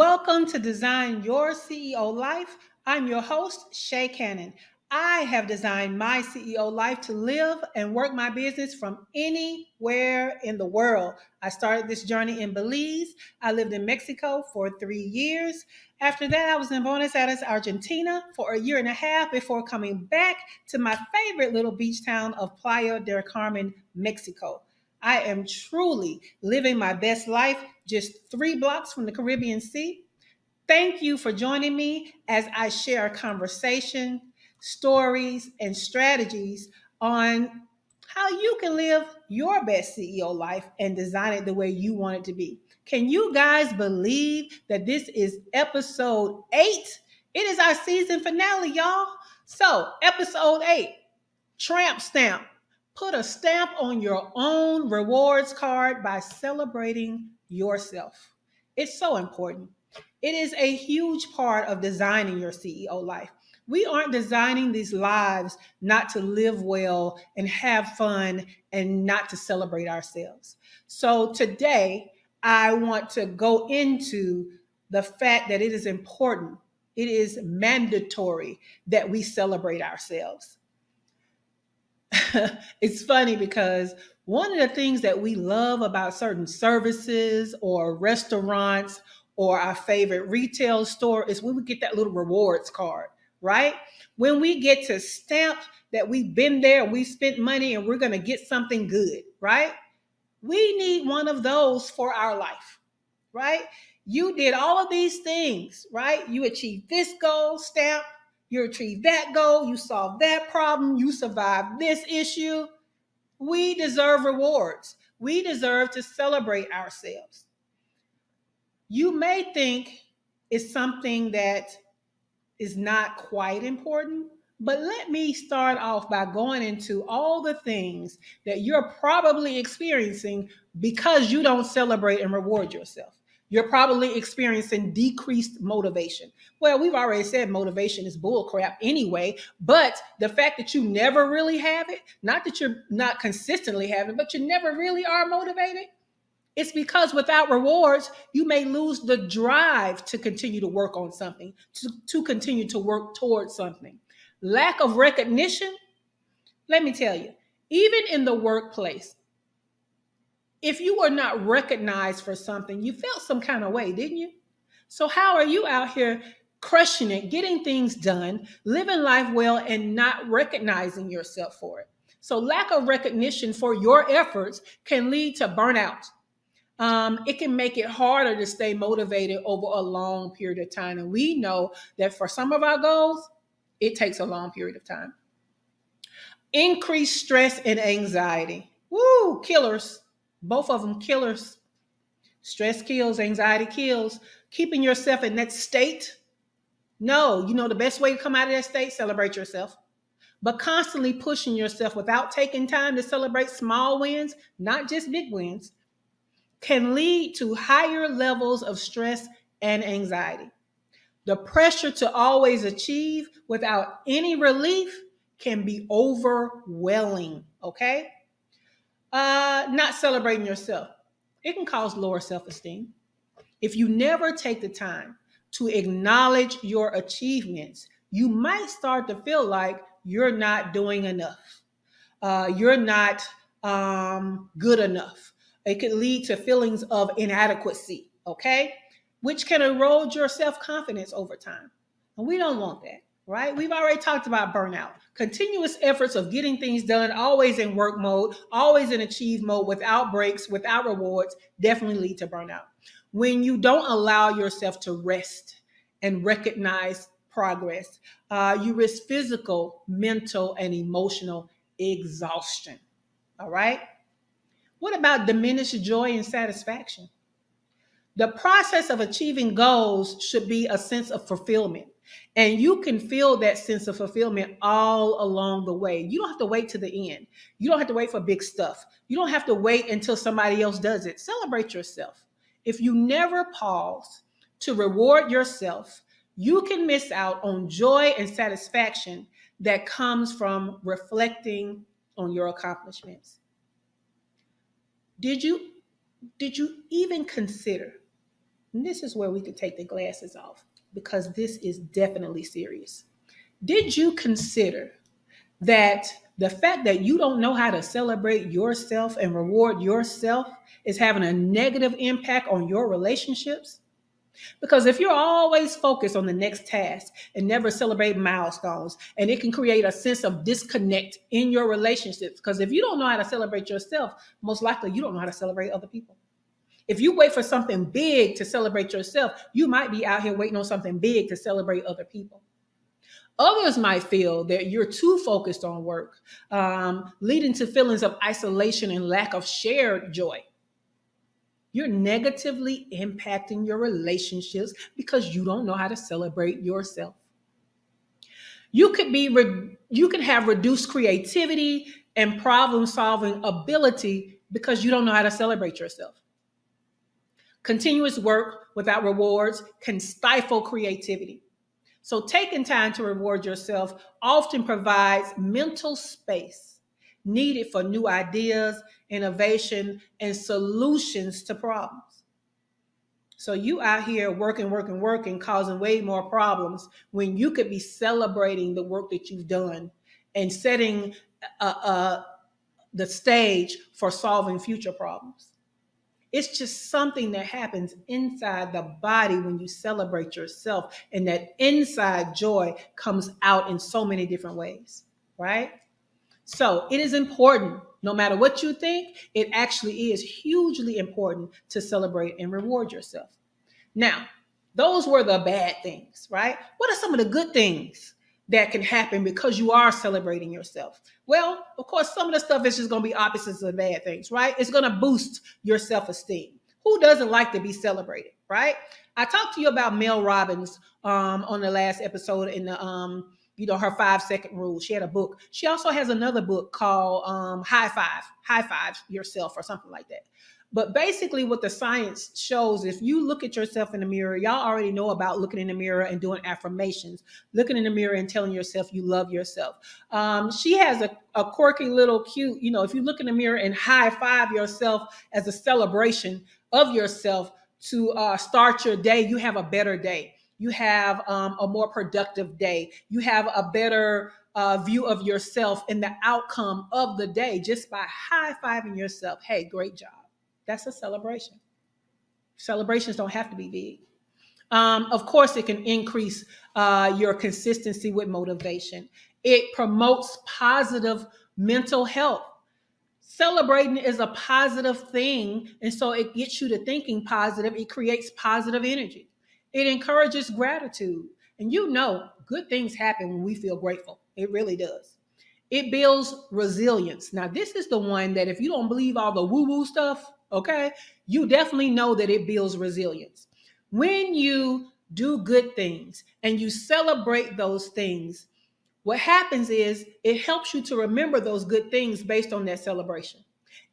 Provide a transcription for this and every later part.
Welcome to Design Your CEO Life. I'm your host, Sha Cannon. I have designed my CEO life to live and work my business from anywhere in the world. I started this journey in Belize. I lived in Mexico for 3 years. After that, I was in Buenos Aires, Argentina for a year and a half before coming back to my favorite little beach town of Playa del Carmen, Mexico. I am truly living my best life just 3 blocks from the Caribbean Sea. Thank you for joining me as I share a conversation, stories, and strategies on how you can live your best CEO life and design it the way you want it to be. Can you guys believe that this is episode 8? It is our season finale, y'all. So, episode 8, Tramp Stamp. Put a stamp on your own rewards card by celebrating yourself. It's so important. It is a huge part of designing your CEO life. We aren't designing these lives not to live well and have fun and not to celebrate ourselves. So today, I want to go into the fact that it is important, it is mandatory that we celebrate ourselves. It's funny because one of the things that we love about certain services or restaurants or our favorite retail store is when we get that little rewards card, right? When we get to stamp that we've been there, we spent money, and we're going to get something good, right? We need one of those for our life, right? You did all of these things, right? You achieved this goal, stamp. You achieved that goal. You solved that problem. You survived this issue. We deserve rewards. We deserve to celebrate ourselves. You may think it's something that is not quite important, but let me start off by going into all the things that you're probably experiencing because you don't celebrate and reward yourself. You're probably experiencing decreased motivation. Well, we've already said motivation is bullcrap anyway, but the fact that you never really have it, not that you're not consistently having it, but you never really are motivated, it's because without rewards, you may lose the drive to continue to work on something, to continue to work towards something. Lack of recognition, let me tell you, even in the workplace, if you were not recognized for something, you felt some kind of way, didn't you? So, how are you out here crushing it, getting things done, living life well, and not recognizing yourself for it? So, lack of recognition for your efforts can lead to burnout. It can make it harder to stay motivated over a long period of time. And we know that for some of our goals, it takes a long period of time. Increased stress and anxiety. Woo, killers. Both of them killers. Stress kills, anxiety kills. Keeping yourself in that state. No, you know the best way to come out of that state, celebrate yourself. But constantly pushing yourself without taking time to celebrate small wins, not just big wins, can lead to higher levels of stress and anxiety. The pressure to always achieve without any relief can be overwhelming, okay? Not celebrating yourself. It can cause lower self-esteem. If you never take the time to acknowledge your achievements, you might start to feel like you're not doing enough. You're not good enough. It could lead to feelings of inadequacy, okay? Which can erode your self-confidence over time. And we don't want that, right? We've already talked about burnout. Continuous efforts of getting things done, always in work mode, always in achieve mode, without breaks, without rewards, definitely lead to burnout. When you don't allow yourself to rest and recognize progress, you risk physical, mental, and emotional exhaustion. All right? What about diminished joy and satisfaction? The process of achieving goals should be a sense of fulfillment. And you can feel that sense of fulfillment all along the way. You don't have to wait to the end. You don't have to wait for big stuff. You don't have to wait until somebody else does it. Celebrate yourself. If you never pause to reward yourself, you can miss out on joy and satisfaction that comes from reflecting on your accomplishments. Did you even consider And this is where we could take the glasses off because this is definitely serious. Did you consider that the fact that you don't know how to celebrate yourself and reward yourself is having a negative impact on your relationships? Because if you're always focused on the next task and never celebrate milestones, and it can create a sense of disconnect in your relationships. Because if you don't know how to celebrate yourself, most likely you don't know how to celebrate other people. If you wait for something big to celebrate yourself, you might be out here waiting on something big to celebrate other people. Others might feel that you're too focused on work, leading to feelings of isolation and lack of shared joy. You're negatively impacting your relationships because you don't know how to celebrate yourself. You can have reduced creativity and problem solving ability because you don't know how to celebrate yourself. Continuous work without rewards can stifle creativity. So, taking time to reward yourself often provides mental space needed for new ideas, innovation, and solutions to problems. So, you out here working, working, working, causing way more problems when you could be celebrating the work that you've done and setting the stage for solving future problems. It's just something that happens inside the body when you celebrate yourself, and that inside joy comes out in so many different ways, right? So it is important, no matter what you think, it actually is hugely important to celebrate and reward yourself. Now, those were the bad things, right? What are some of the good things that can happen because you are celebrating yourself? Well, of course, some of the stuff is just going to be opposites of the bad things, right? It's going to boost your self esteem. Who doesn't like to be celebrated, right? I talked to you about Mel Robbins on the last episode in the her 5 second rule. She had a book. She also has another book called High Five Yourself, or something like that. But basically, what the science shows, if you look at yourself in the mirror, y'all already know about looking in the mirror and doing affirmations, looking in the mirror and telling yourself you love yourself. She has a quirky little cute, if you look in the mirror and high five yourself as a celebration of yourself to start your day, you have a better day. You have a more productive day. You have a better view of yourself and the outcome of the day just by high fiving yourself. Hey, great job. That's a celebration. Celebrations don't have to be big. Of course, it can increase your consistency with motivation. It promotes positive mental health. Celebrating is a positive thing, and so it gets you to thinking positive. It creates positive energy. It encourages gratitude. And good things happen when we feel grateful. It really does. It builds resilience. Now, this is the one that if you don't believe all the woo-woo stuff, okay, you definitely know that it builds resilience. When you do good things and you celebrate those things, what happens is it helps you to remember those good things based on that celebration.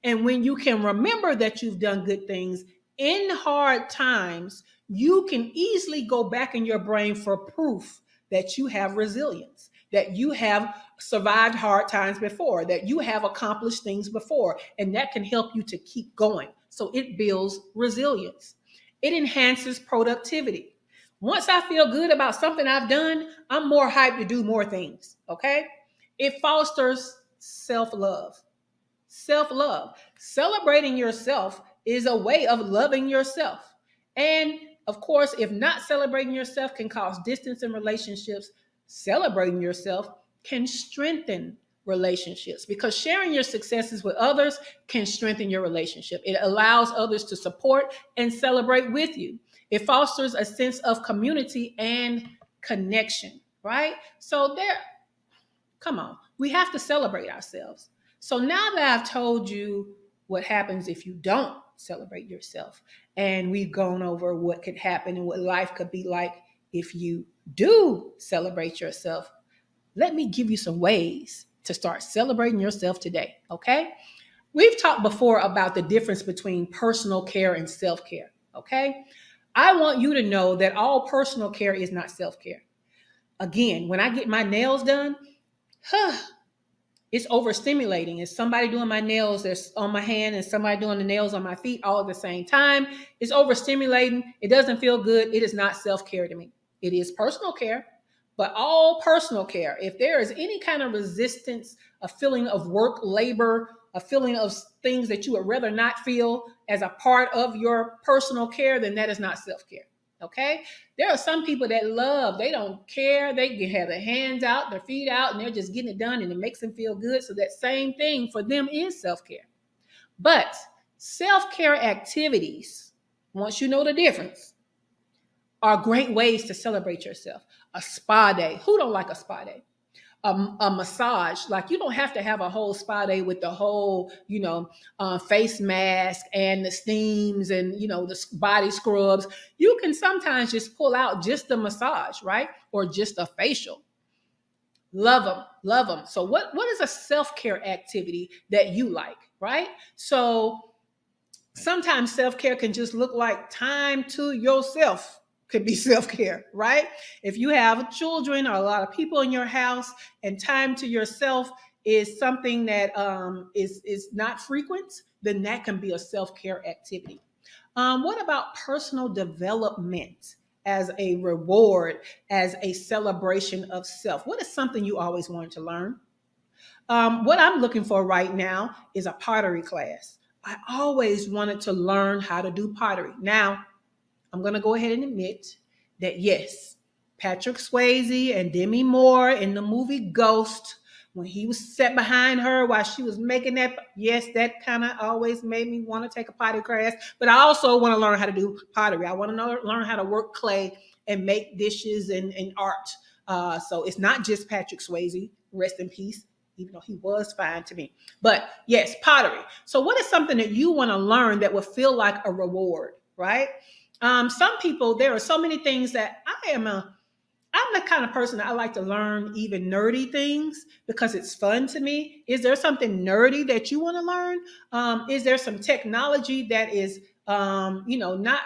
And when you can remember that you've done good things in hard times, you can easily go back in your brain for proof that you have resilience, that you have survived hard times before, that you have accomplished things before, and that can help you to keep going. So it builds resilience. It enhances productivity. Once I feel good about something I've done, I'm more hyped to do more things. Okay. It fosters self love. Self love. Celebrating yourself is a way of loving yourself. And of course, if not celebrating yourself can cause distance in relationships, celebrating yourself can strengthen relationships because sharing your successes with others can strengthen your relationship. It allows others to support and celebrate with you. It fosters a sense of community and connection, right? So come on, we have to celebrate ourselves. So now that I've told you what happens if you don't celebrate yourself, and we've gone over what could happen and what life could be like if you do celebrate yourself, let me give you some ways to start celebrating yourself today, okay? We've talked before about the difference between personal care and self-care, okay? I want you to know that all personal care is not self-care. Again, when I get my nails done, It's overstimulating. It's somebody doing my nails that's on my hand and somebody doing the nails on my feet all at the same time. It's overstimulating. It doesn't feel good. It is not self-care to me. It is personal care, but all personal care, if there is any kind of resistance, a feeling of work, labor, a feeling of things that you would rather not feel as a part of your personal care, then that is not self-care. Okay? There are some people that love, they don't care. They can have their hands out, their feet out, and they're just getting it done and it makes them feel good. So that same thing for them is self-care. But self-care activities, once you know the difference, are great ways to celebrate yourself. A spa day. Who don't like a spa day? A massage. Like, you don't have to have a whole spa day with the whole, face mask and the steams and, the body scrubs. You can sometimes just pull out just the massage, right? Or just a facial. Love them, love them. So what is a self-care activity that you like, right? So sometimes self-care can just look like time to yourself. Could be self-care, right? If you have children or a lot of people in your house and time to yourself is something that is not frequent, then that can be a self-care activity. What about personal development as a reward, as a celebration of self? What is something you always wanted to learn? What I'm looking for right now is a pottery class. I always wanted to learn how to do pottery. Now, I'm going to go ahead and admit that yes, Patrick Swayze and Demi Moore in the movie Ghost, when he was sat behind her while she was making that, yes, that kind of always made me want to take a pottery class. But I also want to learn how to do pottery. I want to learn how to work clay and make dishes and art. So it's not just Patrick Swayze, rest in peace, even though he was fine to me. But yes, pottery. So what is something that you want to learn that will feel like a reward, right? Some people, there are so many things that I'm the kind of person that I like to learn even nerdy things because it's fun to me. Is there something nerdy that you want to learn? Is there some technology that is, not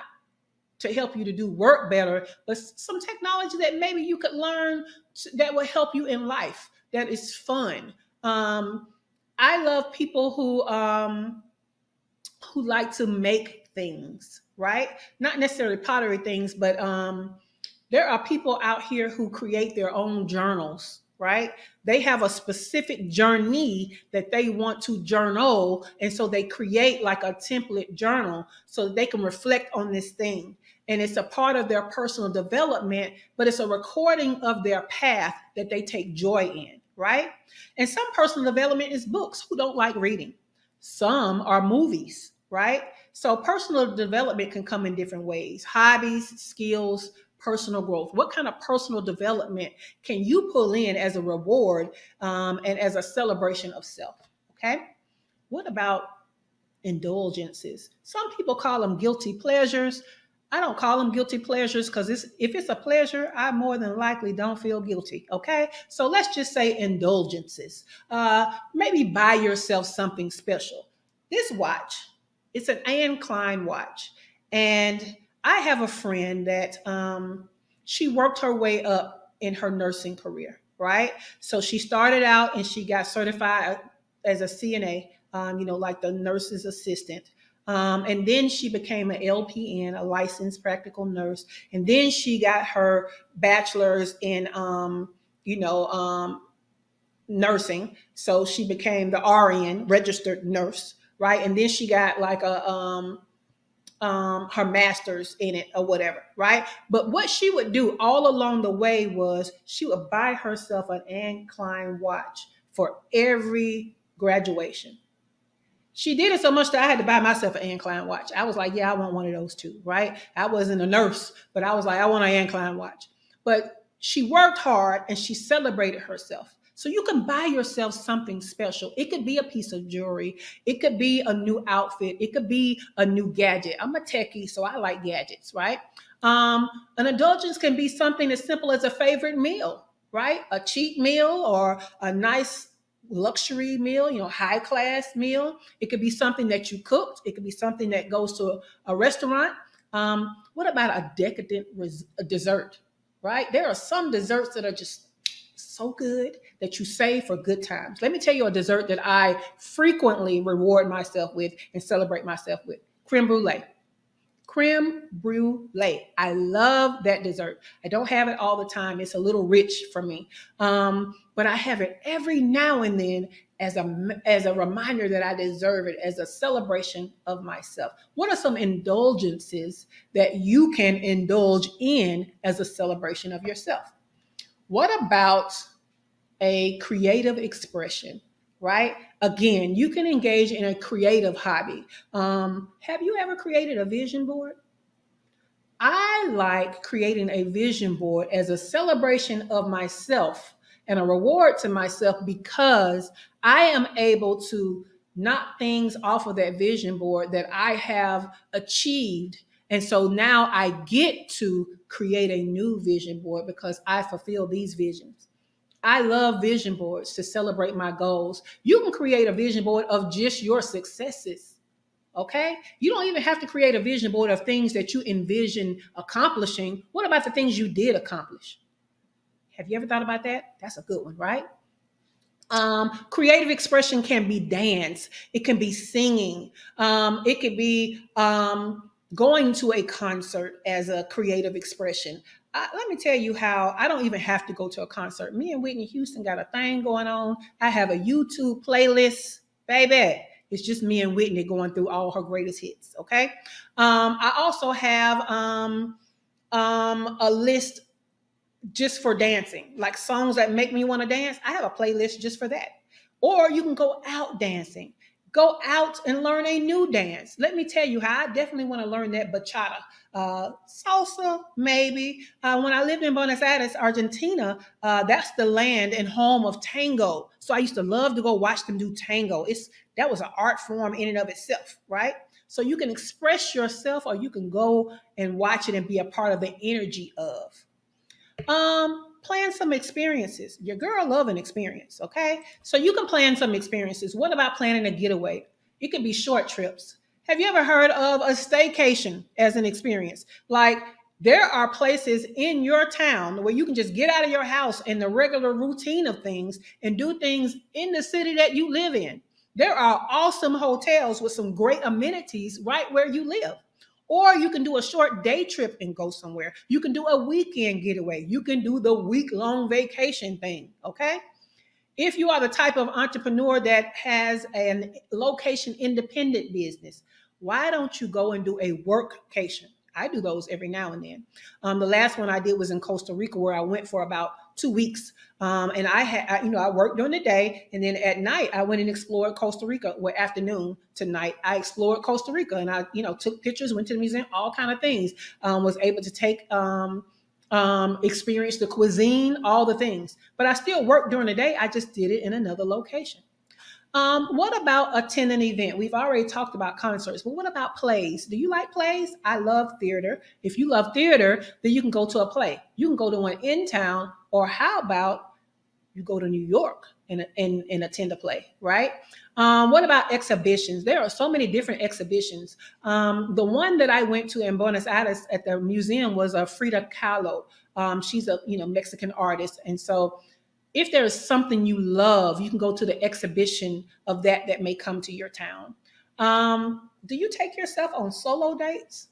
to help you to do work better, but some technology that maybe you could learn that will help you in life, that is fun. I love people who like to make things, right? Not necessarily pottery things, but there are people out here who create their own journals, right? They have a specific journey that they want to journal. And so they create like a template journal so they can reflect on this thing. And it's a part of their personal development, but it's a recording of their path that they take joy in, right? And some personal development is books. Who don't like reading? Some are movies, right? So personal development can come in different ways: hobbies, skills, personal growth. What kind of personal development can you pull in as a reward and as a celebration of self? Okay. What about indulgences? Some people call them guilty pleasures. I don't call them guilty pleasures because if it's a pleasure, I more than likely don't feel guilty. Okay. So let's just say indulgences. Maybe buy yourself something special. This watch, it's an Anne Klein watch. And I have a friend that she worked her way up in her nursing career, right? So she started out and she got certified as a CNA, like the nurse's assistant. And then she became an LPN, a licensed practical nurse. And then she got her bachelor's in, nursing. So she became the RN, registered nurse, right? And then she got like her master's in it or whatever, right? But what she would do all along the way was she would buy herself an Anne Klein watch for every graduation. She did it so much that I had to buy myself an Anne Klein watch. I was like, yeah, I want one of those too, right? I wasn't a nurse, but I was like, I want an Anne Klein watch. But she worked hard and she celebrated herself. So you can buy yourself something special. It could be a piece of jewelry. It could be a new outfit. It could be a new gadget. I'm a techie, so I like gadgets, right? An indulgence can be something as simple as a favorite meal, right? A cheat meal or a nice luxury meal, high class meal. It could be something that you cooked. It could be something that goes to a restaurant. What about a decadent dessert, right? There are some desserts that are just so good that you save for good times. Let me tell you a dessert that I frequently reward myself with and celebrate myself with: creme brulee. Creme brulee. I love that dessert. I don't have it all the time. It's a little rich for me. But I have it every now and then as a reminder that I deserve it, as a celebration of myself. What are some indulgences that you can indulge in as a celebration of yourself? What about a creative expression, right? Again, you can engage in a creative hobby. Have you ever created a vision board? I like creating a vision board as a celebration of myself and a reward to myself, because I am able to knock things off of that vision board that I have achieved. And so now I get to create a new vision board because I fulfill these visions. I love vision boards to celebrate my goals. You can create a vision board of just your successes. Okay? You don't even have to create a vision board of things that you envision accomplishing. What about the things you did accomplish? Have you ever thought about that? That's a good one, right? Creative expression can be dance. It can be singing. It could be going to a concert as a creative expression. Let me tell you how I don't even have to go to a concert. Me and Whitney Houston got a thing going on. I have a YouTube playlist, baby. It's just me and Whitney going through all her greatest hits. Okay. I also have a list just for dancing, like songs that make me want to dance. I have a playlist just for that. Or you can go out dancing. Go out and learn a new dance. Let me tell you how I definitely want to learn that bachata. Salsa, maybe. When I lived in Buenos Aires, Argentina, that's the land and home of tango. So I used to love to go watch them do tango. That was an art form in and of itself, right? So you can express yourself, or you can go and watch it and be a part of the energy of. Plan some experiences. Your girl love an experience, okay? So you can plan some experiences. What about planning a getaway? It could be short trips. Have you ever heard of a staycation as an experience? Like, there are places in your town where you can just get out of your house in the regular routine of things and do things in the city that you live in. There are awesome hotels with some great amenities right where you live. Or you can do a short day trip and go somewhere. You can do a weekend getaway. You can do the week-long vacation thing, okay? If you are the type of entrepreneur that has a location independent business, why don't you go and do a workcation? I do those every now and then. The last one I did was in Costa Rica, where I went for about 2 weeks. And I worked during the day, and then at night I went and explored Costa Rica. Well, afternoon to night, I explored Costa Rica, and I, took pictures, went to the museum, all kind of things. Was able to take experience the cuisine, all the things. But I still worked during the day. I just did it in another location. What about attend an event? We've already talked about concerts, but what about plays? Do you like plays? I love theater. If you love theater, then you can go to a play. You can go to one in town, or how about you go to New York and attend a play, right? What about exhibitions? There are so many different exhibitions. The one that I went to in Buenos Aires at the museum was a Frida Kahlo. She's a Mexican artist, and so if there is something you love, you can go to the exhibition of that may come to your town. Do you take yourself on solo dates?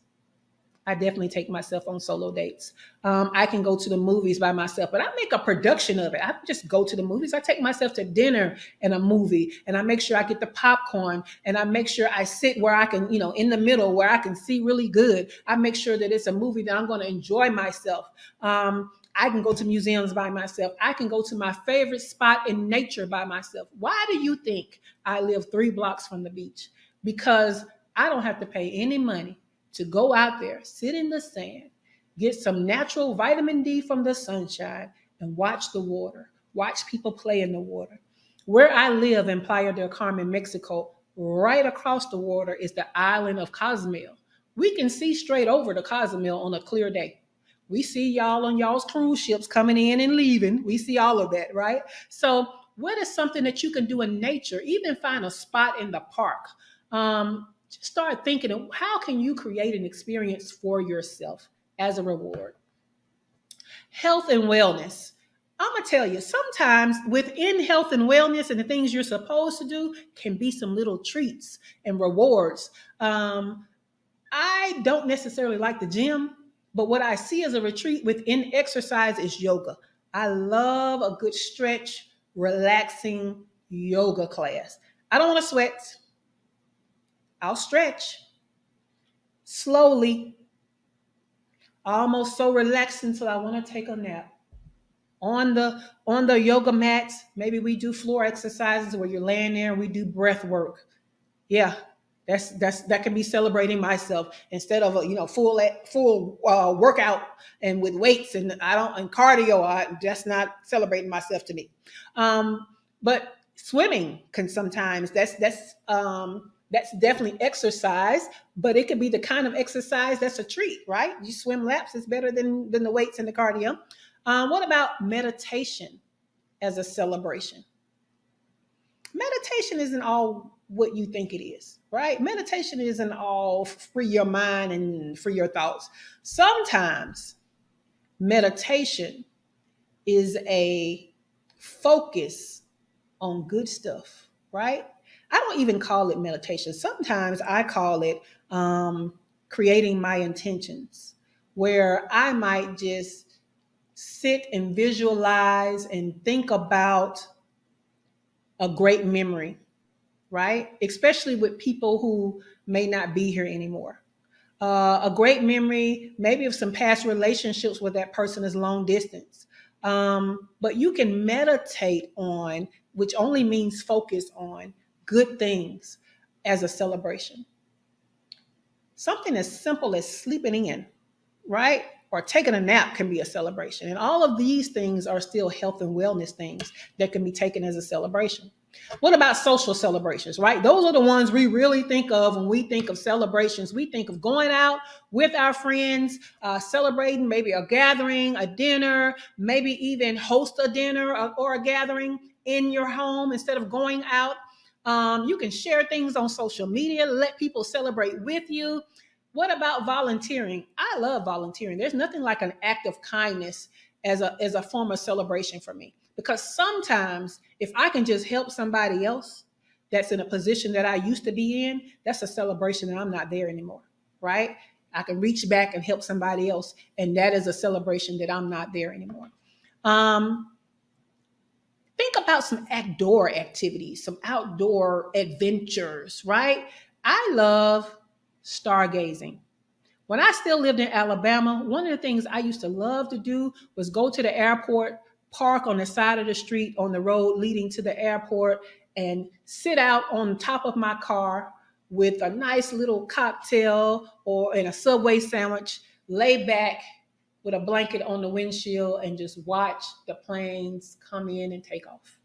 I definitely take myself on solo dates. I can go to the movies by myself, but I make a production of it. I just go to the movies. I take myself to dinner and a movie, and I make sure I get the popcorn, and I make sure I sit where I can, in the middle where I can see really good. I make sure that it's a movie that I'm going to enjoy myself. I can go to museums by myself. I can go to my favorite spot in nature by myself. Why do you think I live 3 blocks from the beach? Because I don't have to pay any money to go out there, sit in the sand, get some natural vitamin D from the sunshine, and watch the water, watch people play in the water. Where I live in Playa del Carmen, Mexico, right across the water is the island of Cozumel. We can see straight over to Cozumel on a clear day. We see y'all on y'all's cruise ships coming in and leaving. We see all of that, right? So what is something that you can do in nature? Even find a spot in the park. Just start thinking of how can you create an experience for yourself as a reward. Health and wellness. I'm gonna tell you, sometimes within health and wellness and the things you're supposed to do can be some little treats and rewards. I don't necessarily like the gym, but what I see as a retreat within exercise is yoga. I love a good stretch, relaxing yoga class. I don't want to sweat. I'll stretch slowly, almost so relaxed until I want to take a nap. On the yoga mats, maybe we do floor exercises where you're laying there and we do breath work. Yeah, that can be celebrating myself instead of a full workout and with weights and cardio. That's not celebrating myself to me. But swimming can sometimes that's definitely exercise, but it could be the kind of exercise that's a treat, right? You swim laps, it's better than the weights and the cardio. What about meditation as a celebration? Meditation isn't all what you think it is, right? Meditation isn't all free your mind and free your thoughts. Sometimes meditation is a focus on good stuff, right? I don't even call it meditation. Sometimes I call it creating my intentions, where I might just sit and visualize and think about a great memory, right? Especially with people who may not be here anymore. A great memory, maybe of some past relationships with that person is long distance. But you can meditate on, which only means focus on good things as a celebration. Something as simple as sleeping in, right? Or taking a nap can be a celebration. And all of these things are still health and wellness things that can be taken as a celebration. What about social celebrations, right? Those are the ones we really think of when we think of celebrations. We think of going out with our friends, celebrating maybe a gathering, a dinner, maybe even host a dinner or a gathering in your home instead of going out. You can share things on social media, let people celebrate with you. What about volunteering? I love volunteering. There's nothing like an act of kindness as a form of celebration for me. Because sometimes if I can just help somebody else that's in a position that I used to be in, that's a celebration that I'm not there anymore, right? I can reach back and help somebody else, and that is a celebration that I'm not there anymore. Um, think about some outdoor activities, some outdoor adventures, right? I love stargazing. When I still lived in Alabama, one of the things I used to love to do was go to the airport, park on the side of the street on the road leading to the airport, and sit out on top of my car with a nice little cocktail or in a Subway sandwich, lay back with a blanket on the windshield and just watch the planes come in and take off.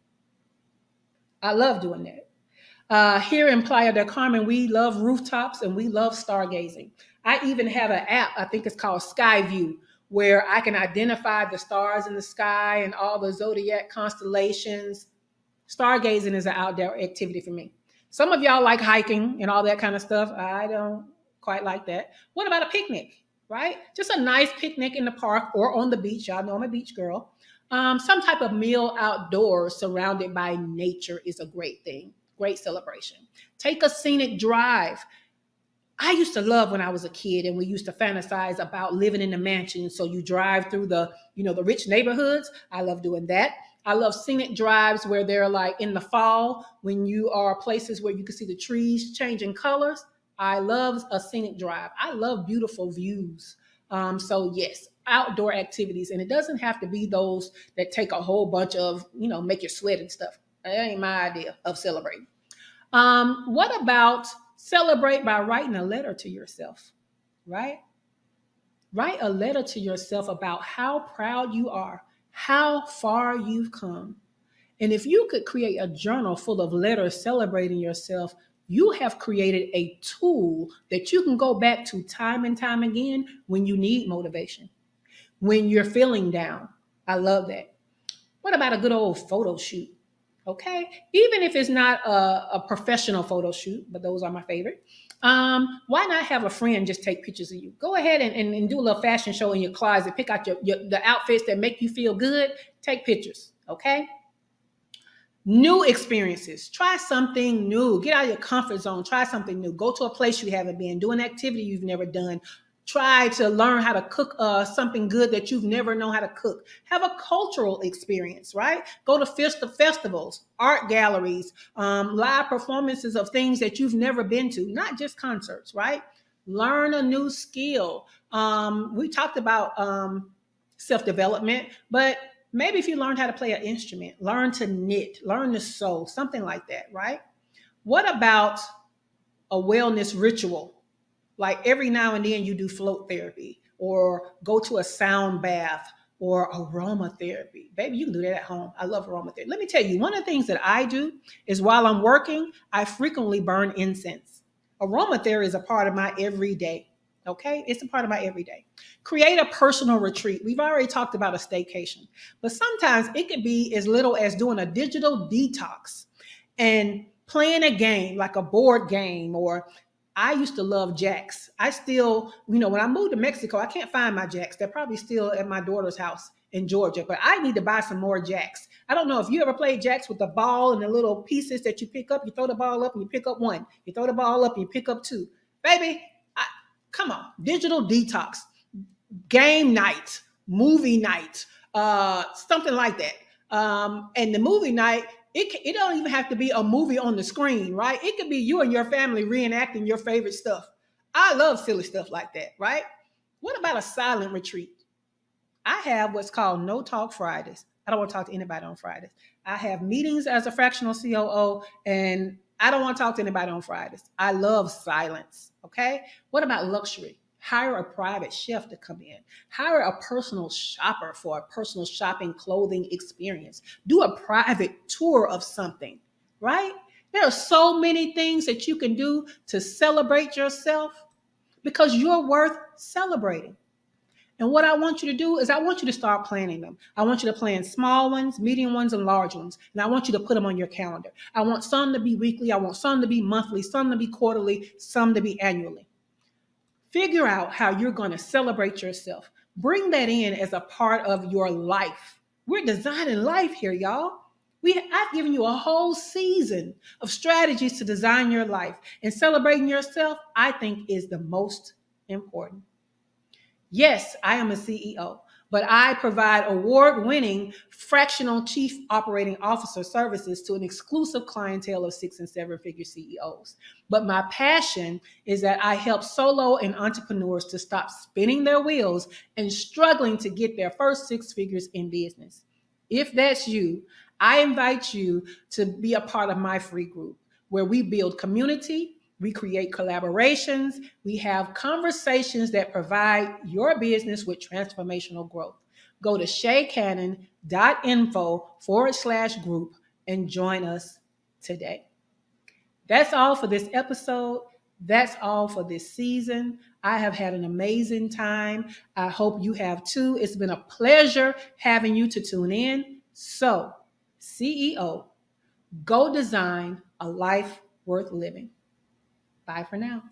I love doing that. Here in Playa del Carmen, we love rooftops and we love stargazing. I even have an app, I think it's called Skyview, where I can identify the stars in the sky and all the zodiac constellations. Stargazing is an outdoor activity for me. Some of y'all like hiking and all that kind of stuff. I don't quite like that. What about a picnic, right? Just a nice picnic in the park or on the beach. Y'all know I'm a beach girl. Some type of meal outdoors surrounded by nature is a great thing. Great celebration. Take a scenic drive. I used to love when I was a kid and we used to fantasize about living in the mansion. So you drive through the rich neighborhoods. I love doing that. I love scenic drives where they're like in the fall when you are places where you can see the trees changing colors. I love a scenic drive. I love beautiful views. So yes, outdoor activities, and it doesn't have to be those that take a whole bunch of, make you sweat and stuff. That ain't my idea of celebrating. What about celebrate by writing a letter to yourself, right? Write a letter to yourself about how proud you are, how far you've come. And if you could create a journal full of letters celebrating yourself, you have created a tool that you can go back to time and time again when you need motivation, when you're feeling down. I love that. What about a good old photo shoot? Okay, even if it's not a professional photo shoot, but those are my favorite. Why not have a friend just take pictures of you? Go ahead and do a little fashion show in your closet. Pick out the outfits that make you feel good. Take pictures. Okay. New experiences. Try something new. Get out of your comfort zone. Try something new. Go to a place you haven't been. Do an activity you've never done. Try to learn how to cook something good that you've never known how to cook. Have a cultural experience, right? Go to festivals, art galleries, live performances of things that you've never been to, not just concerts, right? Learn a new skill. We talked about self development, but maybe if you learned how to play an instrument, learn to knit, learn to sew, something like that, right? What about a wellness ritual? Like every now and then you do float therapy or go to a sound bath or aromatherapy. Baby, you can do that at home. I love aromatherapy. Let me tell you, one of the things that I do is while I'm working, I frequently burn incense. Aromatherapy is a part of my everyday. Okay, it's a part of my everyday. Create a personal retreat. We've already talked about a staycation, but sometimes it could be as little as doing a digital detox and playing a game like a board game. Or I used to love jacks. I still, when I moved to Mexico, I can't find my jacks. They're probably still at my daughter's house in Georgia, but I need to buy some more jacks. I don't know if you ever played jacks with the ball and the little pieces that you pick up. You throw the ball up and you pick up one. You throw the ball up and you pick up two. Baby, come on. Digital detox, game night, movie night, something like that. And the movie night, it don't even have to be a movie on the screen, right? It could be you and your family reenacting your favorite stuff. I love silly stuff like that, right? What about a silent retreat? I have what's called No Talk Fridays. I don't want to talk to anybody on Fridays. I have meetings as a fractional COO, and I don't want to talk to anybody on Fridays. I love silence. Okay. What about luxury? Hire a private chef to come in. Hire a personal shopper for a personal shopping clothing experience. Do a private tour of something, right? There are so many things that you can do to celebrate yourself because you're worth celebrating. And what I want you to do is I want you to start planning them. I want you to plan small ones, medium ones, and large ones. And I want you to put them on your calendar. I want some to be weekly. I want some to be monthly, some to be quarterly, some to be annually. Figure out how you're going to celebrate yourself. Bring that in as a part of your life. We're designing life here, y'all. I've given you a whole season of strategies to design your life. And celebrating yourself, I think, is the most important. Yes, I am a CEO, but I provide award-winning fractional chief operating officer services to an exclusive clientele of 6 and 7 figure CEOs. But my passion is that I help solo and entrepreneurs to stop spinning their wheels and struggling to get their first 6 figures in business. If that's you, I invite you to be a part of my free group where we build community, we create collaborations. We have conversations that provide your business with transformational growth. Go to shacannon.info/group and join us today. That's all for this episode. That's all for this season. I have had an amazing time. I hope you have too. It's been a pleasure having you to tune in. So, CEO, go design a life worth living. Bye for now.